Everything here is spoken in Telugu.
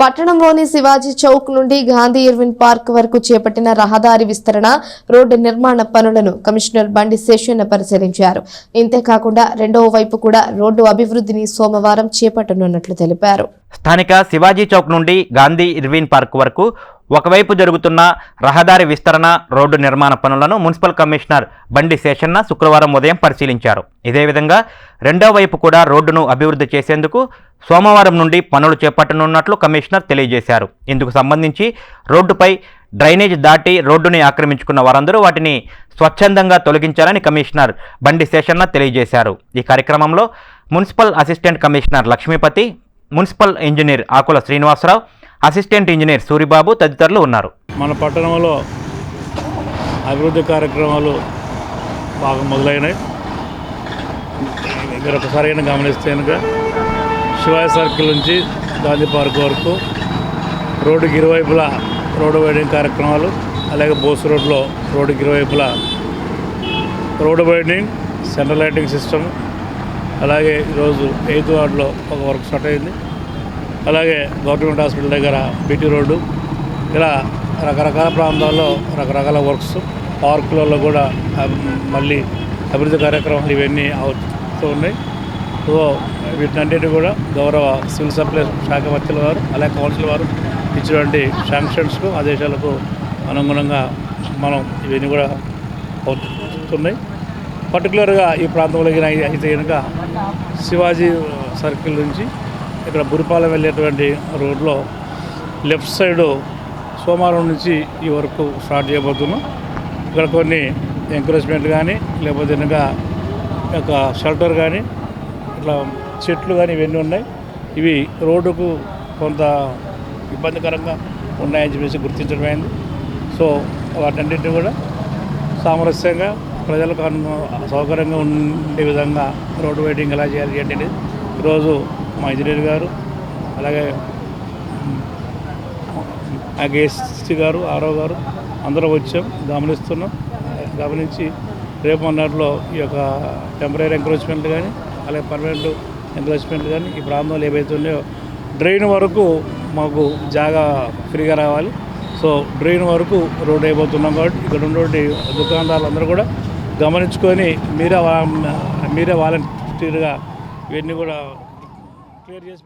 పట్టణంలోని శివాజీ చౌక్ నుండి గాంధీ ఇర్విన్ పార్క్ వరకు చేపట్టిన రహదారి విస్తరణ రోడ్డు నిర్మాణ పనులను కమిషనర్ బండి శేషన్న పరిశీలించారు. ఇంతేకాకుండా రెండవ వైపు కూడా రోడ్డు అభివృద్ధిని సోమవారం చేపట్టనున్నట్లు తెలిపారు. స్థానిక శివాజీ చౌక్ నుండి గాంధీ ఇర్విన్ పార్క్ వరకు ఒకవైపు జరుగుతున్న రహదారి విస్తరణ రోడ్డు నిర్మాణ పనులను మున్సిపల్ కమిషనర్ బండి శేషన్న శుక్రవారం ఉదయం పరిశీలించారు. ఇదే విధంగా రెండో వైపు కూడా రోడ్డును అభివృద్ధి చేసేందుకు సోమవారం నుండి పనులు చేపట్టనున్నట్లు కమిషనర్ తెలియజేశారు. ఇందుకు సంబంధించి రోడ్డుపై డ్రైనేజ్ దాటి రోడ్డుని ఆక్రమించుకున్న వారందరూ వాటిని స్వచ్ఛందంగా తొలగించాలని కమిషనర్ బండి శేషన్న తెలియజేశారు. ఈ కార్యక్రమంలో municipal assistant commissioner Lakshmipathi, municipal engineer Akula Srinivasa Rao, assistant engineer Suribabu తదితరులు ఉన్నారు. మన పట్టణంలో అభివృద్ధి కార్యక్రమాలు బాగా మొదలైనాయి. ఇక్కడ ఒకసారి గమనిస్తే కనుక శివాజీ సర్కిల్ నుంచి గాంధీ పార్క్ వరకు రోడ్డుకి ఇరువైపులా రోడ్డు వైడింగ్ కార్యక్రమాలు, అలాగే బోస్ రోడ్లో రోడ్డుకి ఇరువైపులా రోడ్డు వైడింగ్, సెంట్రల్ లైటింగ్ సిస్టమ్, అలాగే ఈరోజు 8th వార్డులో ఒక వర్క్ స్టార్ట్ అయింది. అలాగే గవర్నమెంట్ హాస్పిటల్ దగ్గర బీటీ రోడ్డు, ఇలా రకరకాల ప్రాంతాల్లో రకరకాల వర్క్స్, పార్కులలో కూడా మళ్ళీ అభివృద్ధి కార్యక్రమాలు ఇవన్నీ అవుతూ ఉన్నాయి. సో వీటన్నిటిని కూడా గౌరవ సివిల్ సప్లైస్ శాఖ మంత్రుల వారు, అలాగే కౌన్సిల్ వారు ఇచ్చినటువంటి శాంక్షన్స్కు ఆదేశాలకు అనుగుణంగా మనం ఇవన్నీ కూడా అవుతున్నాయి. పర్టికులర్గా ఈ ప్రాంతంలో అయితే కనుక శివాజీ సర్కిల్ నుంచి ఇక్కడ బురిపాలెం వెళ్ళేటువంటి రోడ్లో లెఫ్ట్ సైడు సోమవారం నుంచి ఈ వరకు స్టార్ట్ చేయబోతున్నాం. ఇక్కడ కొన్ని ఎంకరేజ్మెంట్ కానీ, లేకపోతే ఇంకా ఒక షెల్టర్ కానీ, ఇట్లా చెట్లు కానీ ఇవన్నీ ఉన్నాయి. ఇవి రోడ్డుకు కొంత ఇబ్బందికరంగా ఉన్నాయని చెప్పేసి గుర్తించడమైంది. సో వాటన్నింటినీ కూడా సామరస్యంగా ప్రజలకు సౌకర్యంగా ఉండే విధంగా రోడ్డు వైడింగ్ ఎలా చేయాలి ఏంటంటే ఈరోజు మా ఇంజనీర్ గారు, అలాగే ఏఎస్సీ గారు, ఆర్ఓ గారు అందరూ వచ్చాం, గమనించి రేపు మొన్నట్లో ఈ యొక్క టెంపరీ ఎంకరేజ్మెంట్ కానీ, అలాగే పర్మనెంట్ ఎంకరేజ్మెంట్ కానీ ఈ ప్రాంతంలో ఏవైతే ఉన్నాయో డ్రైన్ వరకు మాకు జాగా ఫ్రీగా రావాలి. సో డ్రైన్ వరకు రోడ్ అయిపోతున్నాం కాబట్టి ఇక్కడ ఉన్నటువంటి దుకాణదారులందరూ కూడా గమనించుకొని మీరే వాలంటీర్గా ఇవన్నీ కూడా క్లియర్ చేసి